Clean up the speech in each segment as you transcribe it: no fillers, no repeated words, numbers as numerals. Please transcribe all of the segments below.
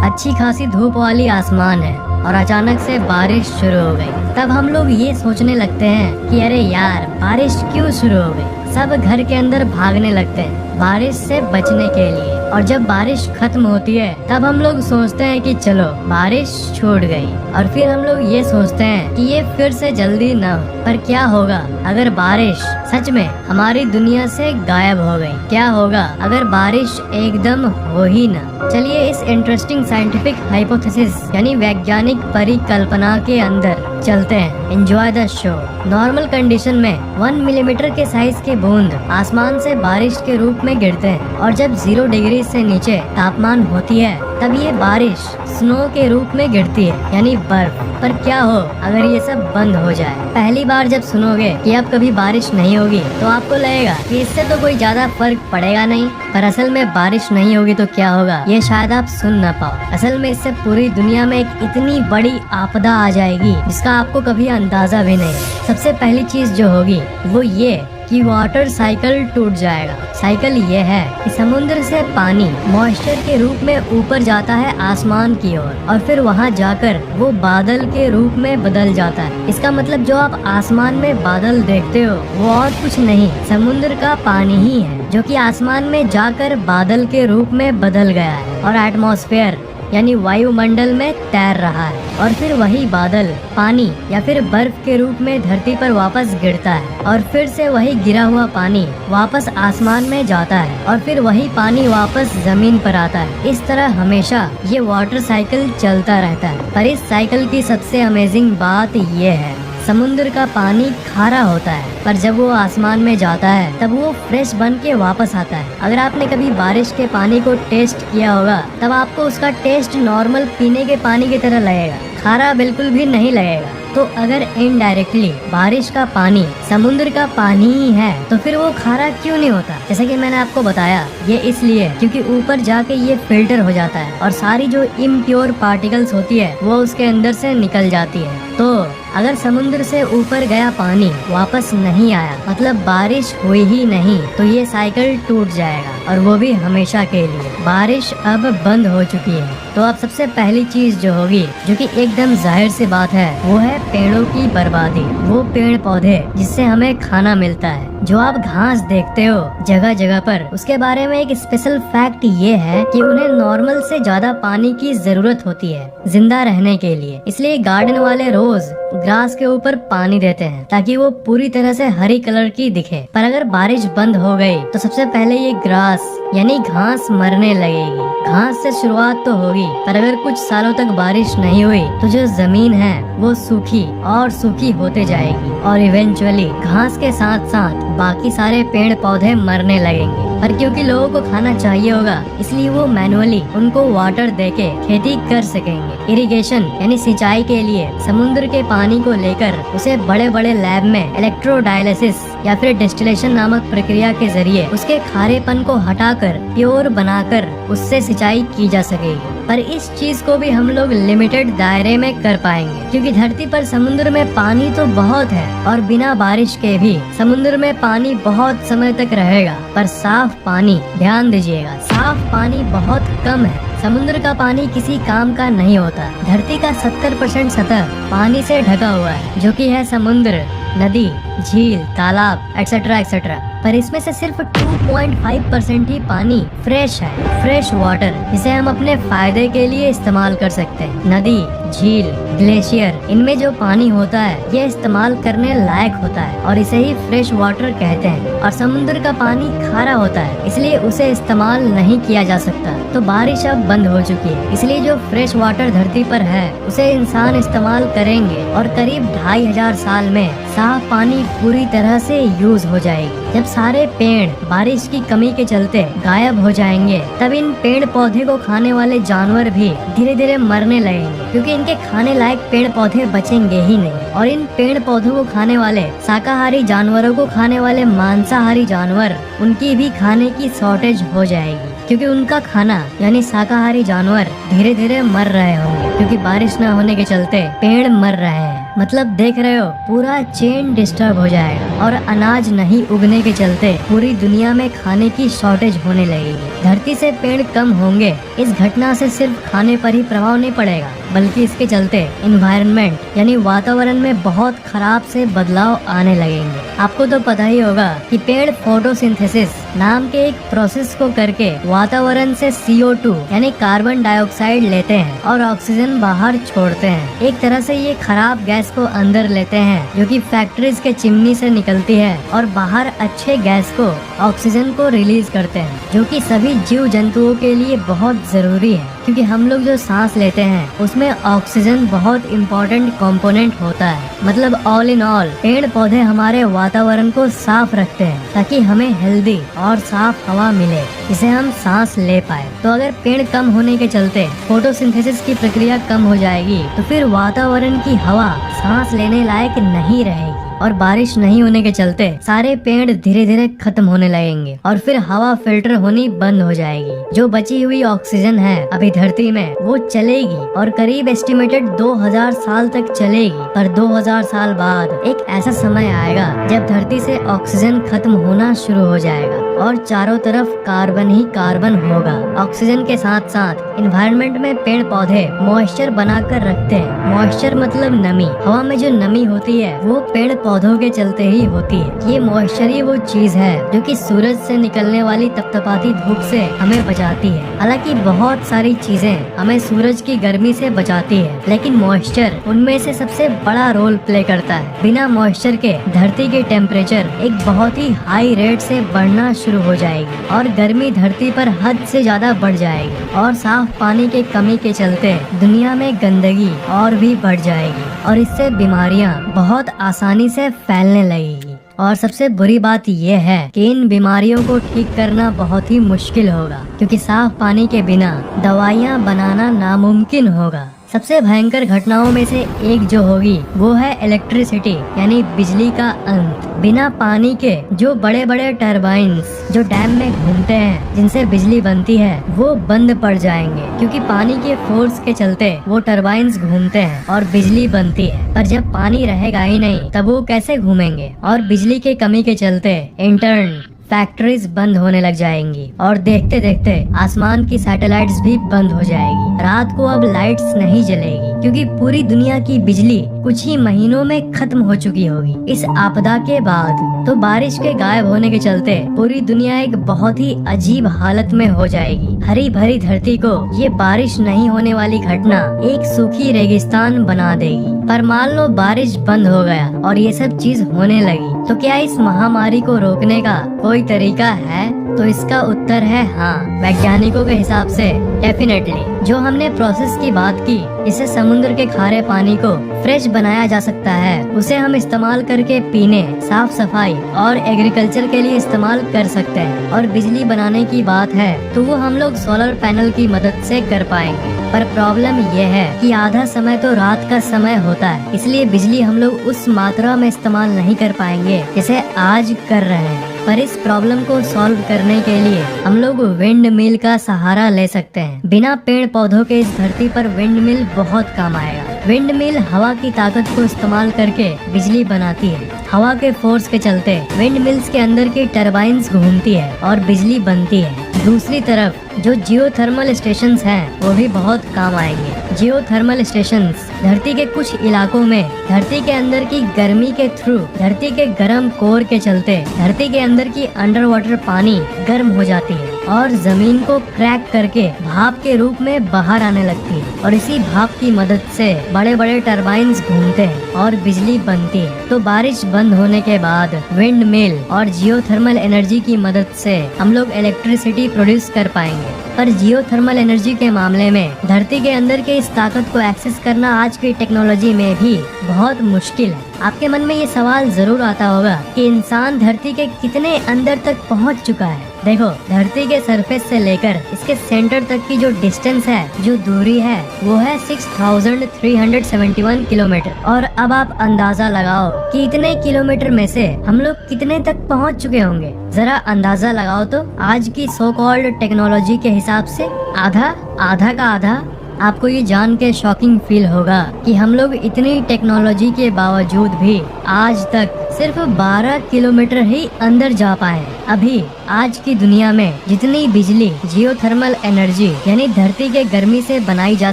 अच्छी खासी धूप वाली आसमान है और अचानक से बारिश शुरू हो गई। तब हम लोग ये सोचने लगते हैं कि अरे यार बारिश क्यों शुरू हो गई। सब घर के अंदर भागने लगते हैं बारिश से बचने के लिए। और जब बारिश खत्म होती है तब हम लोग सोचते हैं कि चलो बारिश छूट गई। और फिर हम लोग ये सोचते हैं कि ये फिर से जल्दी न हो। पर क्या होगा अगर बारिश सच में हमारी दुनिया से गायब हो गई? क्या होगा अगर बारिश एकदम हो ही ना? चलिए इस इंटरेस्टिंग साइंटिफिक हाइपोथेसिस यानी वैज्ञानिक परिकल्पना के अंदर चलते हैं। Enjoy the show. Normal condition में 1 मिलीमीटर के साइज के बूंद आसमान से बारिश के रूप में गिरते हैं और जब 0 डिग्री से नीचे तापमान होती है तब ये बारिश स्नो के रूप में गिरती है यानी बर्फ। पर क्या हो अगर ये सब बंद हो जाए? पहली बार जब सुनोगे कि अब कभी बारिश नहीं होगी तो आपको लगेगा कि इससे तो कोई ज्यादा फर्क पड़ेगा नहीं। पर असल में बारिश नहीं होगी तो क्या होगा ये शायद आप सुन ना पाओ। असल में इससे पूरी दुनिया में एक इतनी बड़ी आपदा आ जाएगी जिसका आपको कभी अंदाजा भी नहीं। सबसे पहली चीज जो होगी वो ये कि वाटर साइकिल टूट जाएगा। साइकिल ये है कि समुद्र से पानी मॉइस्चर के रूप में ऊपर जाता है आसमान की ओर और फिर वहाँ जाकर वो बादल के रूप में बदल जाता है। इसका मतलब जो आप आसमान में बादल देखते हो वो और कुछ नहीं समुद्र का पानी ही है जो कि आसमान में जाकर बादल के रूप में बदल गया है और एटमॉस्फेयर यानी वायुमंडल में तैर रहा है। और फिर वही बादल पानी या फिर बर्फ के रूप में धरती पर वापस गिरता है और फिर से वही गिरा हुआ पानी वापस आसमान में जाता है और फिर वही पानी वापस जमीन पर आता है। इस तरह हमेशा ये वाटर साइकिल चलता रहता है। पर इस साइकिल की सबसे अमेजिंग बात ये है समुद्र का पानी खारा होता है पर जब वो आसमान में जाता है तब वो फ्रेश बन के वापस आता है। अगर आपने कभी बारिश के पानी को टेस्ट किया होगा तब आपको उसका टेस्ट नॉर्मल पीने के पानी की तरह लगेगा, खारा बिल्कुल भी नहीं लगेगा। तो अगर इनडायरेक्टली बारिश का पानी समुद्र का पानी ही है तो फिर वो खारा क्यों नहीं होता? जैसे कि मैंने आपको बताया ये इसलिए क्योंकि ऊपर जाके ये फिल्टर हो जाता है और सारी जो इम्प्योर पार्टिकल्स होती है वो उसके अंदर से निकल जाती है। तो अगर समुद्र से ऊपर गया पानी वापस नहीं आया मतलब बारिश हुई ही नहीं तो ये साइकिल टूट जाएगा और वो भी हमेशा के लिए। बारिश अब बंद हो चुकी है तो अब सबसे पहली चीज जो होगी जो कि एकदम जाहिर सी बात है वो है पेड़ों की बर्बादी। वो पेड़ पौधे जिससे हमें खाना मिलता है, जो आप घास देखते हो जगह जगह पर, उसके बारे में एक स्पेशल फैक्ट ये है कि उन्हें नॉर्मल से ज्यादा पानी की जरूरत होती है जिंदा रहने के लिए। इसलिए गार्डन वाले रोज ग्रास के ऊपर पानी देते हैं ताकि वो पूरी तरह से हरी कलर की दिखे। पर अगर बारिश बंद हो गई तो सबसे पहले ये ग्रास यानी घास मरने लगेगी। घास से शुरुआत तो होगी पर अगर कुछ सालों तक बारिश नहीं हुई तो जो जमीन है वो सूखी और सूखी होते जाएगी और इवेंचुअली घास के साथ साथ बाकी सारे पेड़ पौधे मरने लगेंगे। पर क्योंकि लोगों को खाना चाहिए होगा इसलिए वो मैनुअली उनको वाटर देके खेती कर सकेंगे। इरिगेशन यानी सिंचाई के लिए समुद्र के पानी को लेकर उसे बड़े बड़े लैब में इलेक्ट्रोडायलिसिस या फिर डिस्टिलेशन नामक प्रक्रिया के जरिए उसके खारेपन को हटाकर प्योर बनाकर उससे सिंचाई की जा सकेगी। पर इस चीज को भी हम लोग लिमिटेड दायरे में कर पाएंगे क्योंकि धरती पर समुद्र में पानी तो बहुत है और बिना बारिश के भी समुद्र में पानी बहुत समय तक रहेगा। पर साफ पानी, ध्यान दीजिएगा, साफ पानी बहुत कम है। समुद्र का पानी किसी काम का नहीं होता। धरती का 70% सतह पानी से ढका हुआ है जो कि है समुद्र, नदी, झील, तालाब एक्सेट्रा एक्सेट्रा। पर इसमें से सिर्फ 2.5% ही पानी फ्रेश है, फ्रेश वाटर, जिसे हम अपने फायदे के लिए इस्तेमाल कर सकते हैं। नदी, झील, ग्लेशियर, इनमें जो पानी होता है ये इस्तेमाल करने लायक होता है और इसे ही फ्रेश वाटर कहते हैं। और समुद्र का पानी खारा होता है इसलिए उसे इस्तेमाल नहीं किया जा सकता। तो बारिश अब बंद हो चुकी है इसलिए जो फ्रेश वाटर धरती पर है उसे इंसान इस्तेमाल करेंगे और करीब 2500 साल में साफ पानी पूरी तरह से यूज हो जाएगी। जब सारे पेड़ बारिश की कमी के चलते गायब हो जाएंगे तब इन पेड़ पौधे को खाने वाले जानवर भी धीरे धीरे मरने लगेंगे क्योंकि इनके खाने लायक पेड़ पौधे बचेंगे ही नहीं। और इन पेड़ पौधों को खाने वाले शाकाहारी जानवरों को खाने वाले मांसाहारी जानवर, उनकी भी खाने की शॉर्टेज हो जाएगी क्योंकि उनका खाना यानी शाकाहारी जानवर धीरे धीरे मर रहे होंगे क्योंकि बारिश न होने के चलते पेड़ मर रहे हैं। मतलब देख रहे हो, पूरा चेन डिस्टर्ब हो जाएगा और अनाज नहीं उगने के चलते पूरी दुनिया में खाने की शॉर्टेज होने लगेगी। धरती से पेड़ कम होंगे, इस घटना से सिर्फ खाने पर ही प्रभाव नहीं पड़ेगा, बल्कि इसके चलते एनवायरनमेंट यानी वातावरण में बहुत खराब से बदलाव आने लगेंगे। आपको तो पता ही होगा कि पेड़ फोटोसिंथेसिस नाम के एक प्रोसेस को करके वातावरण से CO2 यानी कार्बन डाइऑक्साइड लेते हैं और ऑक्सीजन बाहर छोड़ते हैं। एक तरह से ये खराब गैस को अंदर लेते हैं जो कि फैक्ट्रीज के चिमनी से निकलती है और बाहर अच्छे गैस को ऑक्सीजन को रिलीज करते हैं, जो कि सभी जीव जंतुओं के लिए बहुत जरूरी है, क्योंकि हम लोग जो सांस लेते हैं उसमें ऑक्सीजन बहुत इम्पोर्टेंट कंपोनेंट होता है। मतलब ऑल इन ऑल पेड़ पौधे हमारे वातावरण को साफ रखते हैं ताकि हमें हेल्दी और साफ हवा मिले, जिसे हम सांस ले पाए। तो अगर पेड़ कम होने के चलते फोटोसिंथेसिस की प्रक्रिया कम हो जाएगी तो फिर वातावरण की हवा सांस लेने लायक नहीं रहेगी और बारिश नहीं होने के चलते सारे पेड़ धीरे धीरे खत्म होने लगेंगे और फिर हवा फिल्टर होनी बंद हो जाएगी। जो बची हुई ऑक्सीजन है अभी धरती में वो चलेगी और करीब एस्टिमेटेड 2000 साल तक चलेगी। पर 2000 साल बाद एक ऐसा समय आएगा जब धरती से ऑक्सीजन खत्म होना शुरू हो जाएगा और चारों तरफ कार्बन ही कार्बन होगा। ऑक्सीजन के साथ साथ एनवायरनमेंट में पेड़ पौधे मॉइस्चर बनाकर रखते हैं। मॉइस्चर मतलब नमी। हवा में जो नमी होती है वो पेड़ पौधों के चलते ही होती है। ये मॉइस्चर ही वो चीज है जो कि सूरज से निकलने वाली तपतपाती धूप से हमें बचाती है। हालांकि बहुत सारी चीजें हमें सूरज की गर्मी से बचाती है, लेकिन मॉइस्चर उनमें से सबसे बड़ा रोल प्ले करता है। बिना मॉइस्चर के धरती के टेम्परेचर एक बहुत ही हाई रेट से बढ़ना शुरू हो जाएगी और गर्मी धरती पर हद से ज्यादा बढ़ जाएगी और साफ पानी के कमी के चलते दुनिया में गंदगी और भी बढ़ जाएगी और इससे बीमारियां बहुत आसानी से फैलने लगेगी। और सबसे बुरी बात यह है कि इन बीमारियों को ठीक करना बहुत ही मुश्किल होगा, क्योंकि साफ पानी के बिना दवाइयाँ बनाना नामुमकिन होगा। सबसे भयंकर घटनाओं में से एक जो होगी वो है इलेक्ट्रिसिटी यानी बिजली का अंत। बिना पानी के जो बड़े बड़े टरबाइन्स जो डैम में घूमते हैं जिनसे बिजली बनती है वो बंद पड़ जाएंगे, क्योंकि पानी के फोर्स के चलते वो टरबाइन्स घूमते हैं और बिजली बनती है। पर जब पानी रहेगा ही नहीं तब वो कैसे घूमेंगे। और बिजली के कमी के चलते इंटर्न फैक्ट्रीज बंद होने लग जाएंगी और देखते देखते आसमान की सैटेलाइट्स भी बंद हो जाएगी। रात को अब लाइट्स नहीं जलेगी क्योंकि पूरी दुनिया की बिजली कुछ ही महीनों में खत्म हो चुकी होगी। इस आपदा के बाद तो बारिश के गायब होने के चलते पूरी दुनिया एक बहुत ही अजीब हालत में हो जाएगी। हरी भरी धरती को ये बारिश नहीं होने वाली घटना एक सूखी रेगिस्तान बना देगी। पर मान लो बारिश बंद हो गया और ये सब चीज होने लगी, तो क्या इस महामारी को रोकने का कोई तरीका है? तो इसका उत्तर है हाँ। वैज्ञानिकों के हिसाब से डेफिनेटली जो हमने प्रोसेस की बात की, इससे समुद्र के खारे पानी को फ्रेश बनाया जा सकता है। उसे हम इस्तेमाल करके पीने, साफ सफाई और एग्रीकल्चर के लिए इस्तेमाल कर सकते हैं। और बिजली बनाने की बात है तो वो हम लोग सोलर पैनल की मदद से कर पाएंगे। पर प्रॉब्लम ये है कि आधा समय तो रात का समय होता है, इसलिए बिजली हम लोग उस मात्रा में इस्तेमाल नहीं कर पाएंगे जैसे आज कर रहे हैं। पर इस प्रॉब्लम को सॉल्व करने के लिए हम लोग विंड मिल का सहारा ले सकते हैं। बिना पेड़ पौधों के इस धरती पर विंड मिल बहुत काम आएगा। विंड मिल हवा की ताकत को इस्तेमाल करके बिजली बनाती है। हवा के फोर्स के चलते विंड मिल्स के अंदर की टरबाइन्स घूमती है और बिजली बनती है। दूसरी तरफ जो जियोथर्मल स्टेशंस हैं वो भी बहुत काम आएंगे। जियोथर्मल स्टेशंस धरती के कुछ इलाकों में धरती के अंदर की गर्मी के थ्रू धरती के गर्म कोर के चलते धरती के अंदर की अंडर वाटर पानी गर्म हो जाती है और जमीन को क्रैक करके भाप के रूप में बाहर आने लगती है और इसी भाप की मदद से बड़े बड़े टरबाइन्स घूमते हैं और बिजली बनती है। तो बारिश बंद होने के बाद विंड मिल और जियोथर्मल एनर्जी की मदद से हम लोग इलेक्ट्रिसिटी प्रोड्यूस कर पाएंगे। पर जियोथर्मल एनर्जी के मामले में धरती के अंदर के इस ताकत को एक्सेस करना आज की टेक्नोलॉजी में भी बहुत मुश्किल है। आपके मन में ये सवाल जरूर आता होगा कि इंसान धरती के कितने अंदर तक पहुंच चुका है। देखो, धरती के सरफेस से लेकर इसके सेंटर तक की जो डिस्टेंस है, जो दूरी है, वो है 6371 किलोमीटर। और अब आप अंदाजा लगाओ कि इतने किलोमीटर में से हम लोग कितने तक पहुंच चुके होंगे। जरा अंदाजा लगाओ तो आज की सो कॉल्ड टेक्नोलॉजी के हिसाब से आधा का आधा। आपको ये जान के शॉकिंग फील होगा कि हम लोग इतनी टेक्नोलॉजी के बावजूद भी आज तक सिर्फ 12 किलोमीटर ही अंदर जा पाए। अभी आज की दुनिया में जितनी बिजली जियोथर्मल एनर्जी यानी धरती के गर्मी से बनाई जा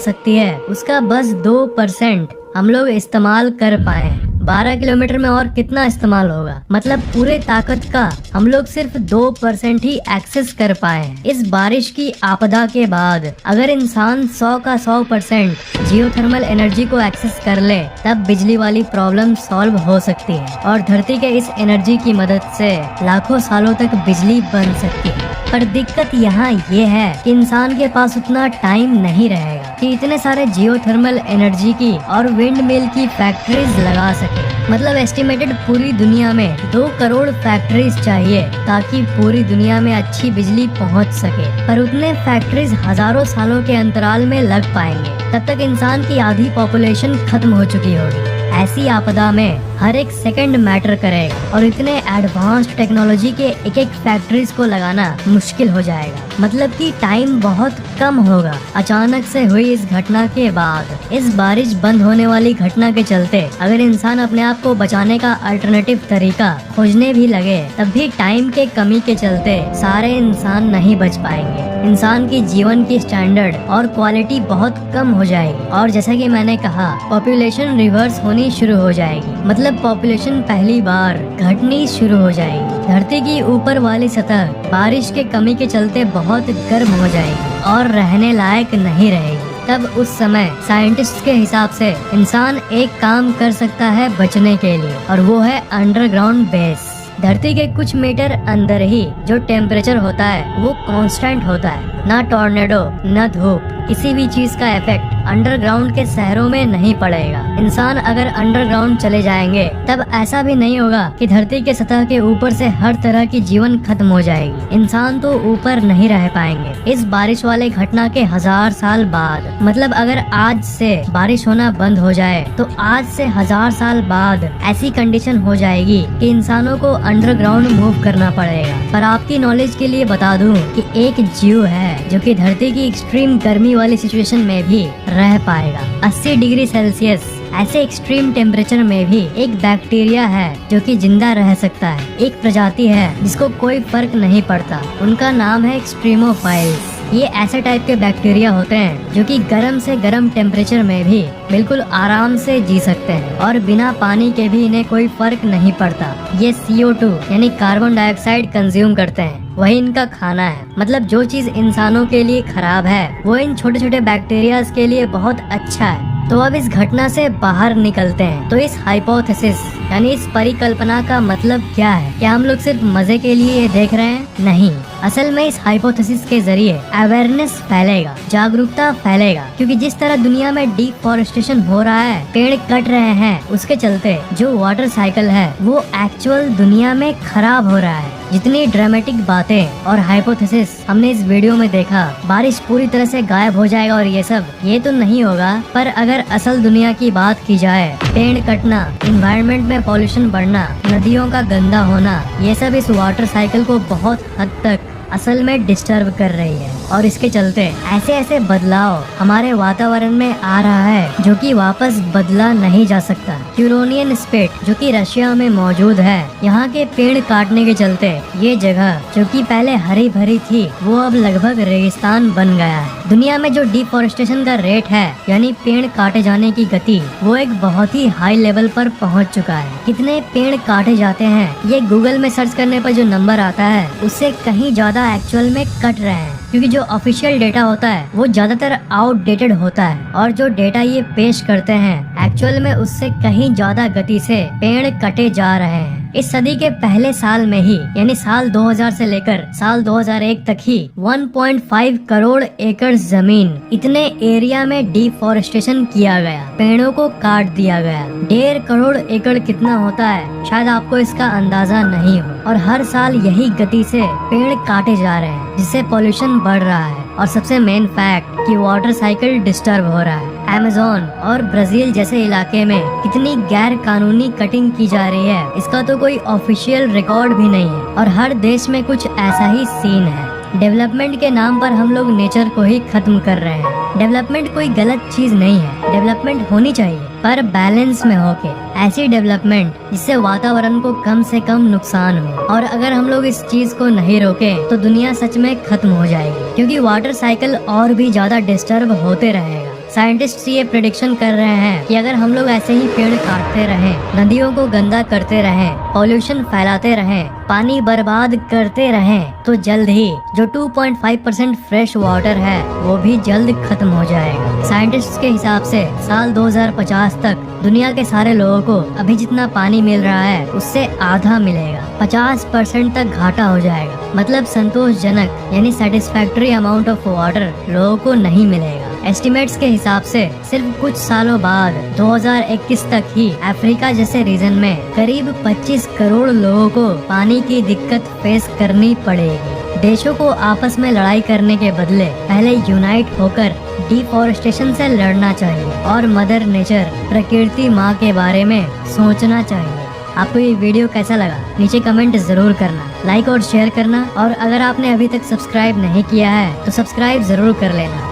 सकती है, उसका बस 2% हम लोग इस्तेमाल कर पाए। 12 किलोमीटर में और कितना इस्तेमाल होगा, मतलब पूरे ताकत का हम लोग सिर्फ 2% ही एक्सेस कर पाए। इस बारिश की आपदा के बाद अगर इंसान 100 का 100% जियोथर्मल एनर्जी को एक्सेस कर ले, तब बिजली वाली प्रॉब्लम सॉल्व हो सकती है और धरती के इस एनर्जी की मदद से लाखों सालों तक बिजली बन सकती है। पर दिक्कत यहाँ ये है कि इंसान के पास उतना टाइम नहीं रहेगा कि इतने सारे जियोथर्मल एनर्जी की और विंड मिल की फैक्ट्रीज लगा सके। मतलब एस्टिमेटेड पूरी दुनिया में 2 करोड़ फैक्ट्रीज चाहिए ताकि पूरी दुनिया में अच्छी बिजली पहुँच सके। पर उतने फैक्ट्रीज हजारों सालों के अंतराल में लग पाएंगे, तब तक इंसान की आधी पॉपुलेशन खत्म हो चुकी होगी। ऐसी आपदा में हर एक सेकंड मैटर करेगा और इतने एडवांस्ड टेक्नोलॉजी के एक एक फैक्ट्रीज को लगाना मुश्किल हो जाएगा। मतलब कि टाइम बहुत कम होगा। अचानक से हुई इस घटना के बाद, इस बारिश बंद होने वाली घटना के चलते अगर इंसान अपने आप को बचाने का अल्टरनेटिव तरीका खोजने भी लगे, तब भी टाइम के कमी के चलते सारे इंसान नहीं बच पाएंगे। इंसान की जीवन की स्टैंडर्ड और क्वालिटी बहुत कम हो जाएगी और जैसा कि मैंने कहा, पॉपुलेशन रिवर्स होनी शुरू हो जाएगी। मतलब पॉपुलेशन पहली बार घटनी शुरू हो जाएगी। धरती की ऊपर वाली सतह बारिश के कमी के चलते बहुत गर्म हो जाएगी और रहने लायक नहीं रहेगी। तब उस समय साइंटिस्ट के हिसाब से इंसान एक काम कर सकता है बचने के लिए, और वो है अंडरग्राउंड बेस। धरती के कुछ मीटर अंदर ही जो टेम्परेचर होता है वो कांस्टेंट होता है। ना टॉर्नेडो न धूप, किसी भी चीज का इफेक्ट अंडरग्राउंड के शहरों में नहीं पड़ेगा। इंसान अगर अंडरग्राउंड चले जाएंगे, तब ऐसा भी नहीं होगा कि धरती के सतह के ऊपर से हर तरह की जीवन खत्म हो जाएगी। इंसान तो ऊपर नहीं रह पाएंगे। इस बारिश वाले घटना के 1000 साल बाद, मतलब अगर आज से बारिश होना बंद हो जाए, तो आज से 1000 साल बाद ऐसी कंडीशन हो जाएगी कि इंसानों को अंडरग्राउंड मूव करना पड़ेगा। पर आपकी नॉलेज के लिए बता दूं कि एक जीव है जो कि धरती की एक्सट्रीम गर्मी वाली सिचुएशन में भी रह पाएगा। 80 डिग्री सेल्सियस ऐसे एक्सट्रीम टेम्परेचर में भी एक बैक्टीरिया है जो कि जिंदा रह सकता है। एक प्रजाति है जिसको कोई फर्क नहीं पड़ता, उनका नाम है एक्सट्रीमोफाइल्स। ये ऐसे टाइप के बैक्टीरिया होते हैं जो कि गर्म से गर्म टेम्परेचर में भी बिल्कुल आराम से जी सकते हैं और बिना पानी के भी इन्हें कोई फर्क नहीं पड़ता। ये CO2 यानी कार्बन डाइऑक्साइड कंज्यूम करते हैं, वही इनका खाना है। मतलब जो चीज इंसानों के लिए खराब है, वो इन छोटे छोटे बैक्टीरियाज के लिए बहुत अच्छा है। तो अब इस घटना से बाहर निकलते हैं। तो इस हाइपोथेसिस यानी इस परिकल्पना का मतलब क्या है? क्या हम लोग सिर्फ मजे के लिए ये देख रहे हैं? नहीं, असल में इस हाइपोथेसिस के जरिए अवेयरनेस फैलेगा, जागरूकता फैलेगा। क्योंकि जिस तरह दुनिया में डिफॉरेस्टेशन हो रहा है, पेड़ कट रहे हैं, उसके चलते जो वाटर साइकिल है वो एक्चुअल दुनिया में खराब हो रहा है। जितनी ड्रामेटिक बातें और हाइपोथेसिस हमने इस वीडियो में देखा, बारिश पूरी तरह से गायब हो जाएगा और ये तो नहीं होगा। पर अगर असल दुनिया की बात की जाए, पेड़ कटना, एनवायरनमेंट में पॉल्यूशन बढ़ना, नदियों का गंदा होना, ये सब इस वाटर साइकिल को बहुत हद तक असल में डिस्टर्ब कर रही है। और इसके चलते ऐसे ऐसे बदलाव हमारे वातावरण में आ रहा है जो कि वापस बदला नहीं जा सकता। क्यूरोनियन स्पेट जो कि रशिया में मौजूद है, यहाँ के पेड़ काटने के चलते ये जगह जो कि पहले हरी भरी थी वो अब लगभग रेगिस्तान बन गया है। दुनिया में जो डिफॉरेस्टेशन का रेट है यानी पेड़ काटे जाने की गति, वो एक बहुत ही हाई लेवल पर पहुँच चुका है। कितने पेड़ काटे जाते हैं ये गूगल में सर्च करने पर जो नंबर आता है उससे कहीं ज्यादा एक्चुअल में कट रहे हैं। क्योंकि जो ऑफिशियल डेटा होता है वो ज्यादातर आउटडेटेड होता है और जो डेटा ये पेश करते हैं एक्चुअल में उससे कहीं ज्यादा गति से पेड़ कटे जा रहे हैं। इस सदी के पहले साल में ही यानी साल 2000 से लेकर साल 2001 तक ही 1.5 करोड़ एकड़ जमीन इतने एरिया में डिफॉरेस्टेशन किया गया, पेड़ों को काट दिया गया। 1.5 करोड़ एकड़ कितना होता है शायद आपको इसका अंदाजा नहीं हो। और हर साल यही गति से पेड़ काटे जा रहे हैं जिससे पॉल्यूशन बढ़ रहा है। और सबसे मेन फैक्ट कि वाटर साइकिल डिस्टर्ब हो रहा है। अमेज़न और ब्राजील जैसे इलाके में कितनी गैर कानूनी कटिंग की जा रही है, इसका तो कोई ऑफिशियल रिकॉर्ड भी नहीं है। और हर देश में कुछ ऐसा ही सीन है। डेवलपमेंट के नाम पर हम लोग नेचर को ही खत्म कर रहे हैं। डेवलपमेंट कोई गलत चीज नहीं है, डेवलपमेंट होनी चाहिए पर बैलेंस में होके। ऐसी डेवलपमेंट जिससे वातावरण को कम से कम नुकसान हो। और अगर हम लोग इस चीज को नहीं रोके तो दुनिया सच में खत्म हो जाएगी, क्योंकि वाटर साइकिल और भी ज्यादा डिस्टर्ब होते रहेगा। साइंटिस्ट ये प्रेडिक्शन कर रहे हैं कि अगर हम लोग ऐसे ही पेड़ काटते रहें, नदियों को गंदा करते रहें, पॉल्यूशन फैलाते रहें, पानी बर्बाद करते रहें, तो जल्द ही जो 2.5% फ्रेश वाटर है वो भी जल्द खत्म हो जाएगा। साइंटिस्ट के हिसाब से साल 2050 तक दुनिया के सारे लोगों को अभी जितना पानी मिल रहा है उससे आधा मिलेगा। 50% तक घाटा हो जाएगा, मतलब संतोषजनक यानी सेटिस्फैक्टरी अमाउंट ऑफ वाटर लोगों को नहीं मिलेगा। एस्टिमेट्स के हिसाब से सिर्फ कुछ सालों बाद 2021 तक ही अफ्रीका जैसे रीजन में करीब 25 करोड़ लोगों को पानी की दिक्कत फेस करनी पड़ेगी। देशों को आपस में लड़ाई करने के बदले पहले यूनाइट होकर डिफॉरेस्टेशन से लड़ना चाहिए और मदर नेचर प्रकृति माँ के बारे में सोचना चाहिए। आपको ये वीडियो कैसा लगा नीचे कमेंट जरूर करना, लाइक और शेयर करना, और अगर आपने अभी तक सब्सक्राइब नहीं किया है तो सब्सक्राइब जरूर कर लेना।